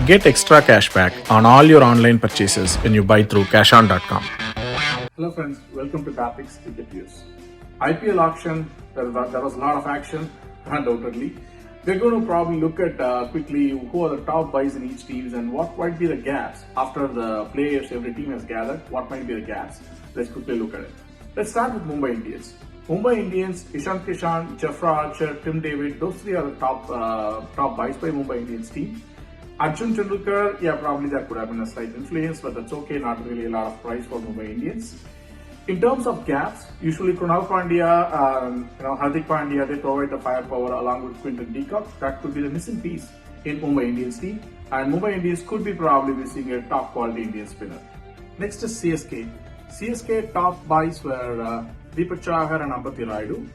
Get extra cash back on all your online purchases when you buy through cashon.com. Hello friends, welcome to Bapix Ticket News. IPL auction, there was a lot of action, undoubtedly. We're going to probably look at quickly who are the top buys in each team and what might be the gaps after the players every team has gathered. What might be the gaps? Let's quickly look at it. Let's start with Mumbai Indians. Mumbai Indians, Ishant Kishan, Jafra Archer, Tim David, those three are the top buys by Mumbai Indians team. Arjun Tendulkar, yeah, probably that could have been a slight influence, but that's okay, not really a lot of price for Mumbai Indians. In terms of gaps, usually Krunal Pandya, Hardik Pandya, they provide the firepower along with Quinton de Kock. That could be the missing piece in Mumbai Indians team. And Mumbai Indians could be probably missing a top quality Indian spinner. Next is CSK. CSK top buys were Deepak Chahar and Ambati Rayudu.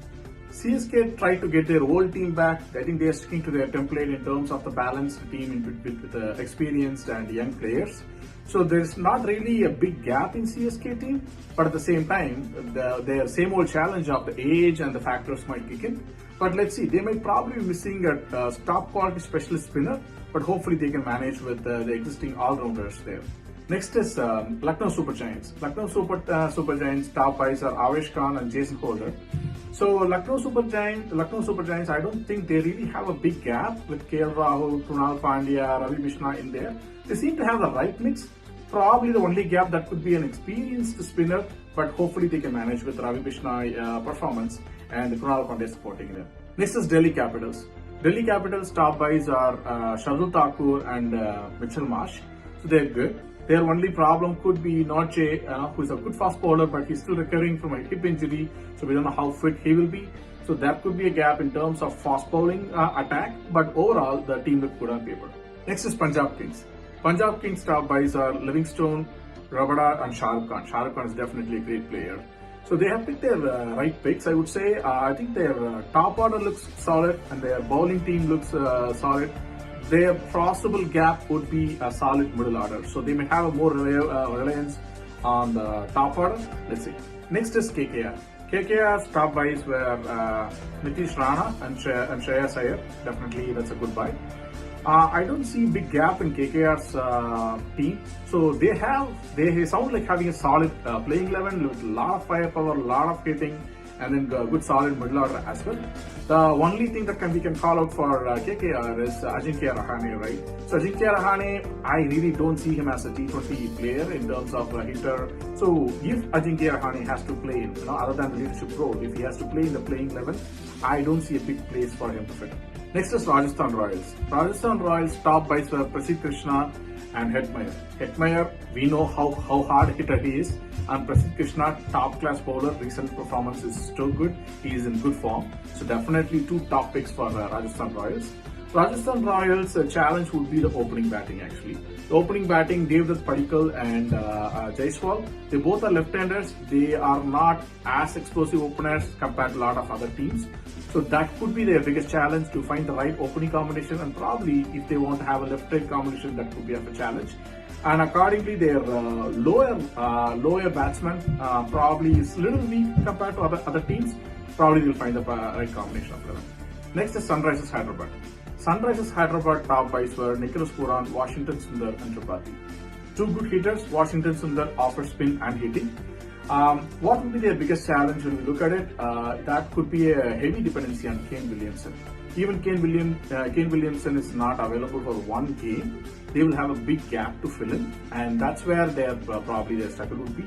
CSK tried to get their old team back. I think they are sticking to their template in terms of the balanced team with experienced and young players. So there's not really a big gap in CSK team, but at the same time, their same old challenge of the age and the factors might kick in. But let's see, they might probably be missing a top quality specialist spinner, but hopefully they can manage with the existing all-rounders there. Next is Lucknow Super Giants. Lucknow Super Giants top buys are Avesh Khan and Jason Holder. So Lucknow Super Giants, I don't think they really have a big gap with KL Rahul, Krunal Pandya, Ravi Krishna in there. They seem to have the right mix. Probably the only gap that could be an experienced spinner, but hopefully they can manage with Ravi Krishna performance and Krunal Pandya supporting them. Next is Delhi Capitals. Delhi Capitals top buys are Shardul Thakur and Mitchell Marsh. So they're good. Their only problem could be Norche, who is a good fast bowler, but he's still recovering from a hip injury, so we don't know how fit he will be. So that could be a gap in terms of fast bowling attack, but overall the team looked good on paper. Next is Punjab Kings. Punjab Kings top buys are Livingstone, Rabada and Shah Rukh Khan. Shah Rukh Khan is definitely a great player. So they have picked their right picks, I would say. I think their top order looks solid and their bowling team looks solid. Their possible gap would be a solid middle order. So they may have a more reliance on the top order. Let's see. Next is KKR. KKR's top buys were Nitish Rana and Shreyas Iyer. Definitely that's a good buy. I don't see a big gap in KKR's team. So they sound like having a solid playing 11 with a lot of firepower, a lot of hitting, and then good solid middle order as well. The only thing that we can call out for KKR is Ajinkya Rahane, right? So Ajinkya Rahane, I really don't see him as a T20 player in terms of a hitter. So if Ajinkya Rahane has to play in, other than the leadership role, if he has to play in the playing 11, I don't see a big place for him to fit. Next is Rajasthan Royals. Rajasthan Royals top buys were Prasidh Krishna and Hetmeyer. Hetmeyer, we know how hard hitter he is, and Prasidh Krishna, top class bowler. Recent performance is still good. He is in good form. So definitely two top picks for Rajasthan Royals. Rajasthan Royals' challenge would be the opening batting actually. The opening batting, Devdutt Padikkal and Jaiswal, they both are left-handers. They are not as explosive openers compared to a lot of other teams. So that could be their biggest challenge, to find the right opening combination, and probably if they want to have a left-right combination, that could be a challenge. And accordingly, their lower batsman probably is a little weak compared to other teams. Probably they'll find the right combination of them. Next is Sunrisers Hyderabad. Sunrisers Hyderabad top buys were Nicholas Puran, Washington Sundar and Tripathi. Two good hitters. Washington Sundar offers spin and hitting. What would be their biggest challenge when we look at it? That could be a heavy dependency on Kane Williamson. Even Kane Williamson is not available for one game. They will have a big gap to fill in, and that's where probably their struggle would be.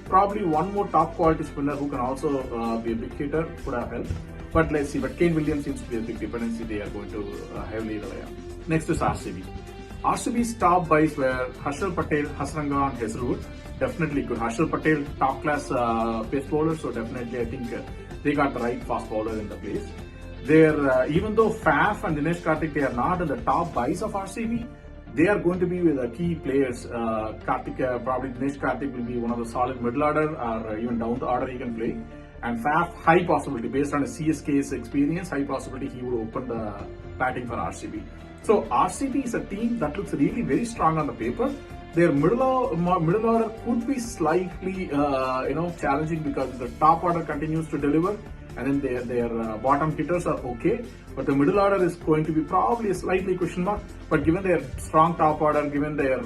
Probably one more top quality spinner who can also be a big hitter could have helped. But let's see. But Kane Williams seems to be a big dependency they are going to heavily rely on. Next is RCB. RCB's top buys were Harshal Patel, Hasranga and Hazelwood. Definitely good. Harshal Patel, top class pace bowler, so definitely I think they got the right fast bowler in the place. Even though Faf and Dinesh Karthik, they are not in the top buys of RCB, they are going to be with the key players. Probably Dinesh Karthik will be one of the solid middle order, or even down the order he can play. And Faf, high possibility, based on a CSK's experience, high possibility he will open the batting for RCB. So RCB is a team that looks really very strong on the paper. Their middle order could be slightly challenging because the top order continues to deliver, and then their bottom hitters are okay, but the middle order is going to be probably a slightly question mark. But given their strong top order, given their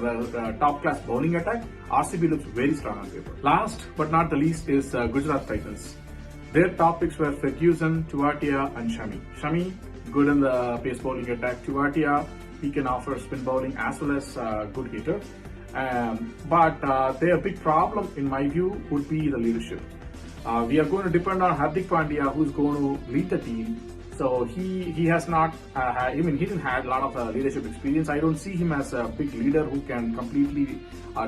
top class bowling attack, RCB looks very strong on paper. Last but not the least is Gujarat Titans. Their top picks were Ferguson, Tuatia and Shami. Shami, good in the pace bowling attack. Tuatia, he can offer spin bowling as well as good hitter. But their big problem, in my view, would be the leadership. We are going to depend on Hardik Pandya, who's going to lead the team. So he has not, he didn't have a lot of leadership experience. I don't see him as a big leader who can completely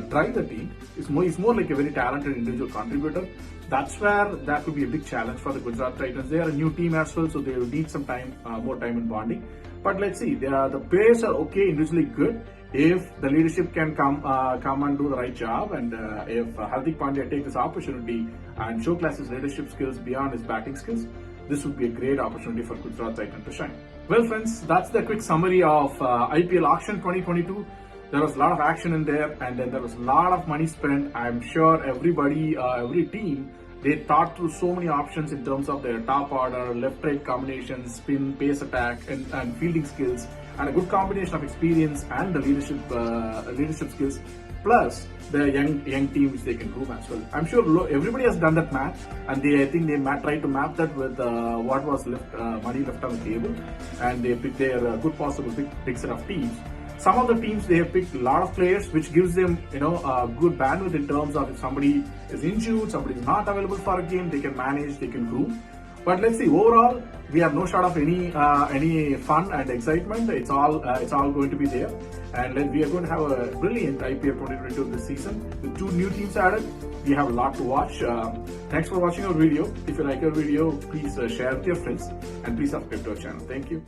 drive the team. He's more like a very talented individual contributor. That's where that could be a big challenge for the Gujarat Titans. They are a new team as well, so they will need some time, more time in bonding. But let's see, the players are okay, individually good. If the leadership can come and do the right job, and if Hardik Pandya take this opportunity and showcase his leadership skills beyond his batting skills, this would be a great opportunity for Gujarat Titans to shine. Well, friends, that's the quick summary of IPL Auction 2022. There was a lot of action in there, and then there was a lot of money spent. I'm sure everybody, every team, they thought through so many options in terms of their top order, left-right combinations, spin, pace attack, and fielding skills, and a good combination of experience and the leadership skills, plus the young team which they can groom as well. I'm sure everybody has done that math, and I think they tried to map that with what was money left on the table, and they picked their good possible big set of teams. Some of the teams, they have picked a lot of players, which gives them, a good bandwidth in terms of if somebody is injured, somebody is not available for a game, they can manage, they can groom. But let's see, overall, we have no short of any fun and excitement. It's all going to be there, and we are going to have a brilliant IPL 2022 this season with 2 new teams added. We have a lot to watch. Thanks for watching our video. If you like our video, please share with your friends, and please subscribe to our channel. Thank you.